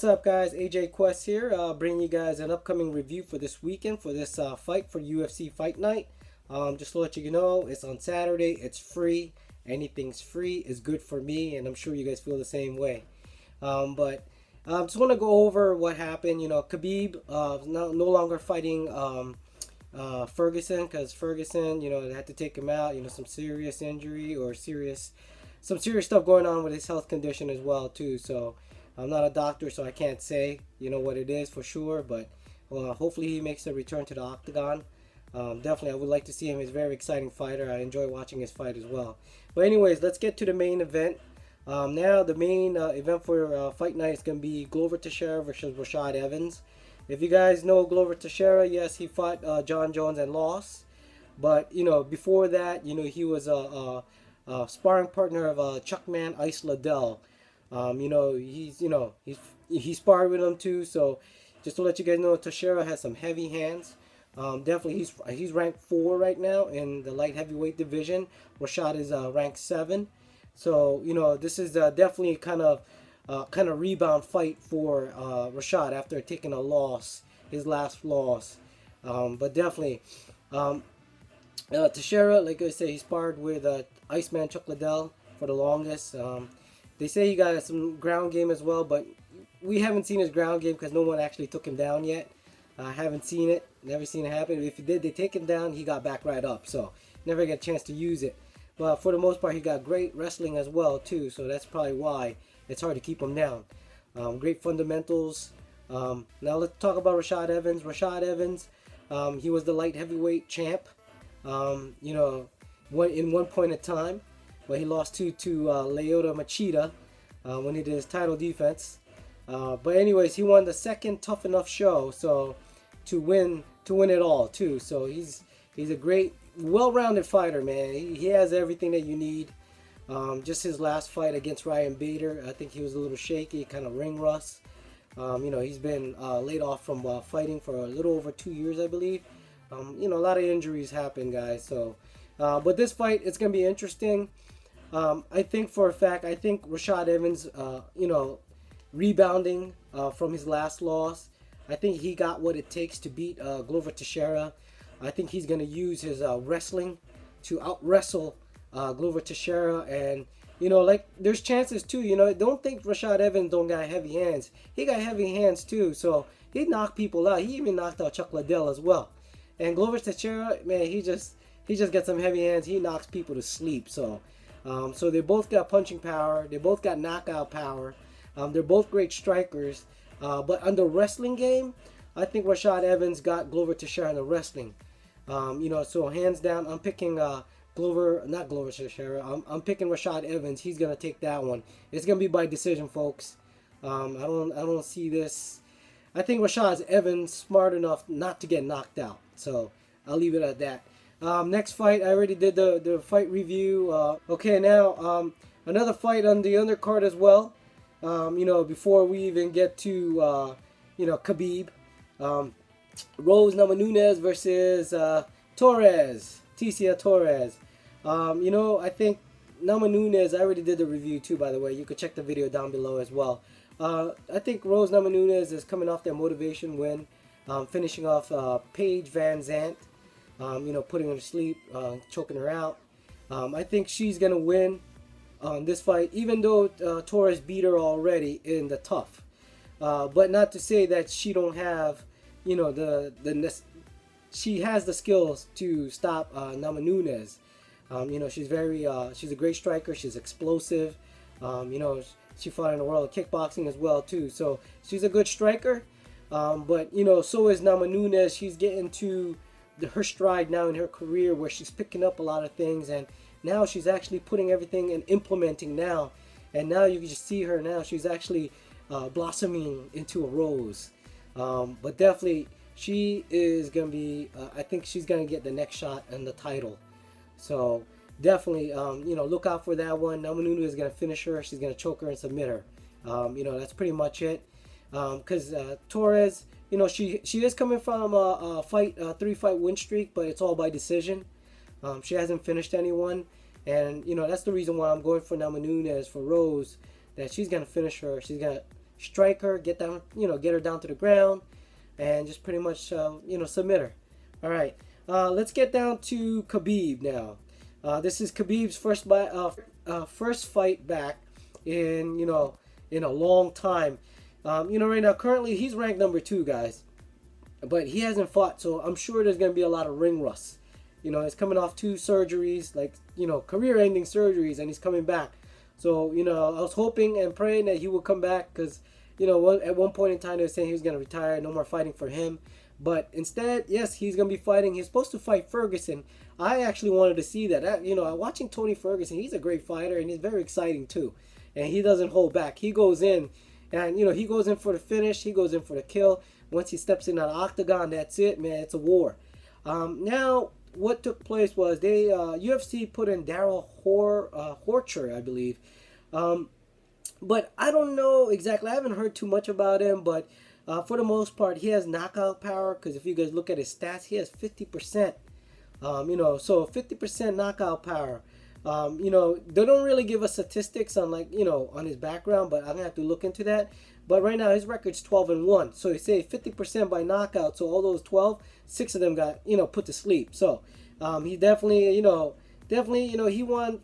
What's up, guys? AJQuest here, bringing you guys an upcoming review for this weekend for this fight for UFC Fight Night. Just to let you know, it's on Saturday. It's free. Anything's free is good for me, and I'm sure you guys feel the same way. But just want to go over what happened. Khabib no longer fighting Ferguson because Ferguson, they had to take him out. Some serious injury or some serious stuff going on with his health condition as well too. So I'm not a doctor, so I can't say what it is for sure. But hopefully he makes a return to the octagon. Definitely, I would like to see him. He's a very exciting fighter. I enjoy watching his fight as well. But anyways, let's get to the main event. Now the main event for Fight Night is going to be Glover Teixeira versus Rashad Evans. If you guys know Glover Teixeira, yes, he fought John Jones and lost. But before that, he was a sparring partner of Chuckman Ice Liddell. He sparred with him too. So just to let you guys know, Teixeira has some heavy hands. Definitely, he's ranked 4 right now in the light heavyweight division. Rashad is ranked 7. So this is definitely kind of rebound fight for Rashad after taking a loss, his last loss. But definitely, Teixeira, like I say, he sparred with Iceman Chuck Liddell for the longest. They say he got some ground game as well, but we haven't seen his ground game because no one actually took him down yet. I haven't seen it, never seen it happen. If he did, they take him down, he got back right up. So never get a chance to use it. But for the most part, he got great wrestling as well too. So that's probably why it's hard to keep him down. Great fundamentals. Now let's talk about Rashad Evans. Rashad Evans, he was the light heavyweight champ. In one point of time, but he lost to Lyoto Machida when he did his title defense. But anyways, he won the second Tough Enough show, so to win it all too. So he's a great, well-rounded fighter, man. He has everything that you need. Just his last fight against Ryan Bader, I think he was a little shaky, kind of ring rust. He's been laid off from fighting for a little over 2 years, I believe. A lot of injuries happen, guys. So, but this fight, it's gonna be interesting. I think for a fact, Rashad Evans, rebounding from his last loss, I think he got what it takes to beat Glover Teixeira. I think he's gonna use his wrestling to out wrestle Glover Teixeira, and there's chances too. Don't think Rashad Evans don't got heavy hands. He got heavy hands too, so he knocked people out. He even knocked out Chuck Liddell as well. And Glover Teixeira, man, he just got some heavy hands. He knocks people to sleep. So they both got punching power. They both got knockout power. They're both great strikers. But on the wrestling game, I think Rashad Evans got Glover Teixeira in the wrestling. So hands down, I'm picking not Glover Teixeira. I'm picking Rashad Evans. He's gonna take that one. It's gonna be by decision, folks. I don't see this. I think Rashad Evans smart enough not to get knocked out. So I'll leave it at that. Next fight, I already did the fight review. Okay, now another fight on the undercard as well. Before we even get to Khabib, Rose Namajunas versus Tecia Torres. I think Namajunas, I already did the review too, by the way. You could check the video down below as well. I think Rose Namajunas is coming off their motivation win, finishing off Paige Van Zandt, putting her to sleep, choking her out. I think she's going to win this fight, even though Torres beat her already in the tough. But not to say that she don't have, she has the skills to stop Namajunas. She's a great striker. She's explosive. She fought in the world of kickboxing as well too. So she's a good striker. But so is Namajunas. She's getting to her stride now in her career where she's picking up a lot of things, and now she's actually putting everything and implementing now. And now you can just see her now. She's actually blossoming into a rose. But definitely she is going to be, I think she's going to get the next shot and the title. So definitely, look out for that one. Namajunas is going to finish her. She's going to choke her and submit her. That's pretty much it. Because Torres, she is coming from a 3-fight win streak, but it's all by decision. She hasn't finished anyone, and that's the reason why I'm going for Namajunas for Rose. That she's gonna finish her. She's strike her, get down, get her down to the ground, and just pretty much, submit her. All right, let's get down to Khabib now. This is Khabib's first fight back in in a long time. Right now, currently he's ranked number 2, guys, but he hasn't fought, so I'm sure there's gonna be a lot of ring rust. He's coming off 2 surgeries, like career-ending surgeries, and he's coming back. So I was hoping and praying that he would come back, because at one point in time they were saying he was gonna retire, no more fighting for him. But instead, yes, he's gonna be fighting. He's supposed to fight Ferguson. I actually wanted to see that. Watching Tony Ferguson, he's a great fighter and he's very exciting too. And he doesn't hold back. He goes in, and he goes in for the finish. He goes in for the kill. Once he steps in an octagon, that's it, man. It's a war. Now, what took place was they UFC put in Daryl Horcher, I believe. But I don't know exactly. I haven't heard too much about him, but for the most part, he has knockout power, because if you guys look at his stats, he has 50%. So 50% knockout power. They don't really give us statistics on on his background, but I'm gonna have to look into that. But right now his record's 12-1. So you say 50% by knockout. So all those 12, 6 of them got put to sleep. So he definitely he won.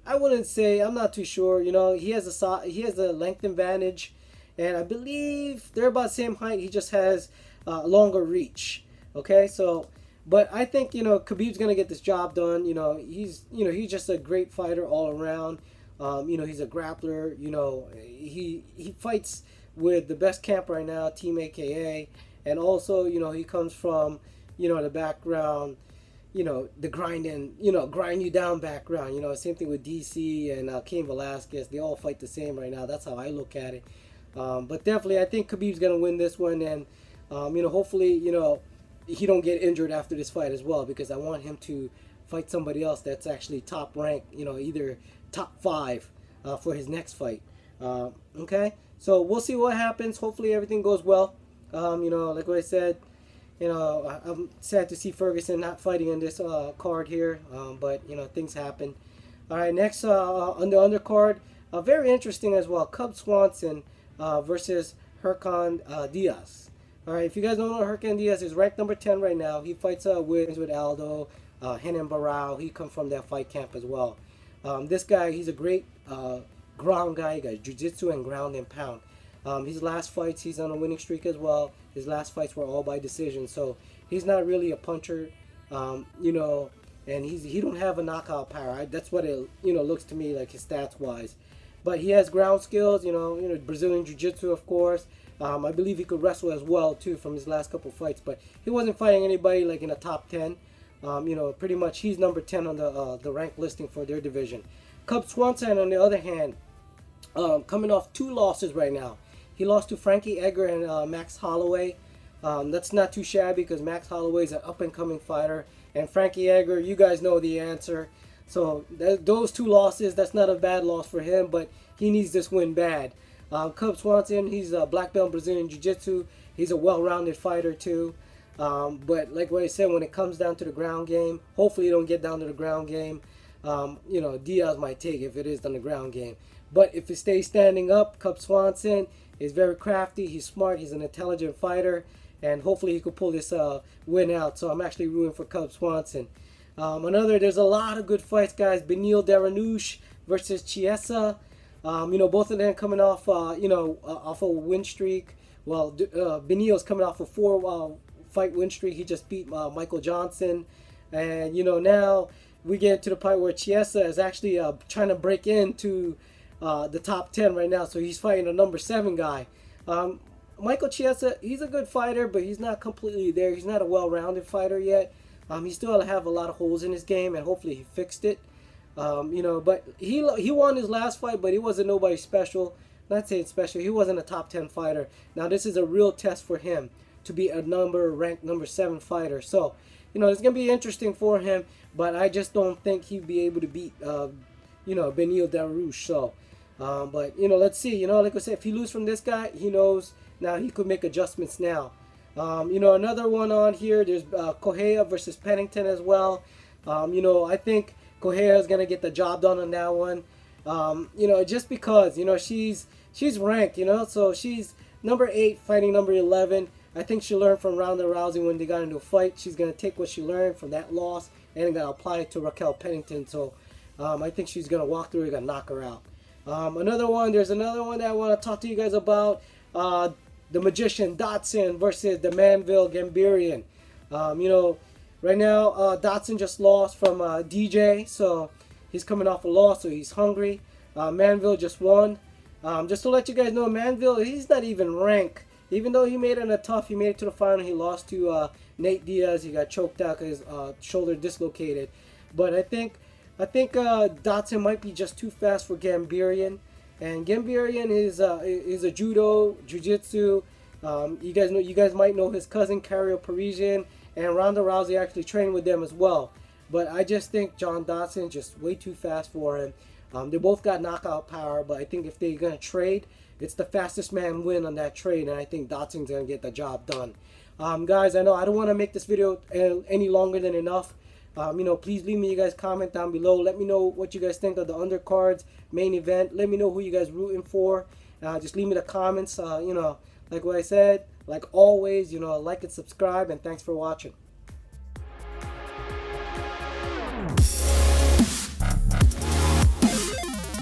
I wouldn't say, I'm not too sure. He has a length advantage, and I believe they're about the same height. He just has longer reach. Okay, so. But I think Khabib's gonna get this job done. He's just a great fighter all around. He's a grappler. He fights with the best camp right now, Team AKA, and also he comes from the background, the grinding, grind you down background. Same thing with DC and Cain Velasquez. They all fight the same right now. That's how I look at it. But definitely, I think Khabib's gonna win this one, and hopefully he don't get injured after this fight as well, because I want him to fight somebody else that's actually top ranked, either top 5 for his next fight. Okay, so we'll see what happens. Hopefully everything goes well. Like what I said, I'm sad to see Ferguson not fighting in this card here, but things happen. All right, next on the undercard, very interesting as well, Cub Swanson versus Herkan Diaz. All right, if you guys don't know, Herkan Diaz is ranked number 10 right now. He fights with Aldo, Henan Barao. He comes from that fight camp as well. This guy, he's a great ground guy. He got jiu-jitsu and ground and pound. His last fights, he's on a winning streak as well. His last fights were all by decision. So he's not really a puncher, and he don't have a knockout power. That's what it looks to me like, his stats wise. But he has ground skills. Brazilian jiu-jitsu, of course. I believe he could wrestle as well too from his last couple fights, but he wasn't fighting anybody like in the top 10. Pretty much he's number 10 on the rank listing for their division. Cub Swanson, on the other hand, coming off 2 losses right now. He lost to Frankie Edgar and Max Holloway. That's not too shabby, because Max Holloway is an up-and-coming fighter, and Frankie Edgar, you guys know the answer. So those 2 losses, that's not a bad loss for him, but he needs this win bad. Cub Swanson, he's a black belt in Brazilian Jiu-Jitsu. He's a well-rounded fighter too. But like what I said, when it comes down to the ground game, hopefully you don't get down to the ground game. Diaz might take if it is on the ground game. But if it stays standing up, Cub Swanson is very crafty. He's smart. He's an intelligent fighter. And hopefully he could pull this win out. So I'm actually rooting for Cub Swanson. There's a lot of good fights, guys. Beneil Dariush versus Chiesa. Both of them coming off, off a win streak. Well, Beneil's coming off a 4-fight win streak. He just beat Michael Johnson. And, now we get to the point where Chiesa is actually trying to break into the top 10 right now. So he's fighting a number 7 guy. Michael Chiesa, he's a good fighter, but he's not completely there. He's not a well-rounded fighter yet. He still have a lot of holes in his game, and hopefully he fixed it. But he won his last fight, but he wasn't nobody special. Not saying special. He wasn't a top 10 fighter. Now this is a real test for him to be a ranked number 7 fighter. So, it's gonna be interesting for him. But I just don't think he'd be able to beat, Beneil Dariush. So, but let's see. Like I said, if he loses from this guy, he knows now he could make adjustments now. Another one on here. There's Correa versus Pennington as well. I think Correa is going to get the job done on that one. You know, just because, you know, she's ranked, you know, so she's number 8 fighting number 11. I think she learned from Ronda Rousey when they got into a fight. She's gonna take what she learned from that loss and gonna apply it to Raquel Pennington. So I think she's gonna walk through. Gonna knock her out. There's another one that I want to talk to you guys about. The Magician Dotson versus the Manville Gambirian. You know, right now Dotson just lost from DJ, so he's coming off a loss, so he's hungry. Manville just won. Just to let you guys know, Manville, he's not even ranked. Even though he made it in a tough, he made it to the final. He lost to Nate Diaz. He got choked out because his shoulder dislocated. But I think Dotson might be just too fast for Gambirian. And Gambirian is a judo, jiu-jitsu. You guys might know his cousin Cario Parisian, and Ronda Rousey actually trained with them as well. But I just think John Dotson just way too fast for him. They both got knockout power, but I think if they're gonna trade, it's the fastest man win on that trade, and I think Dotson's gonna get the job done. Guys, I know I don't want to make this video any longer than enough. You know, please leave me you guys comment down below. Let me know what you guys think of the undercards, main event. Let me know who you guys rooting for. Just leave me the comments. You know, like what I said, like always, you know, like and subscribe, and thanks for watching.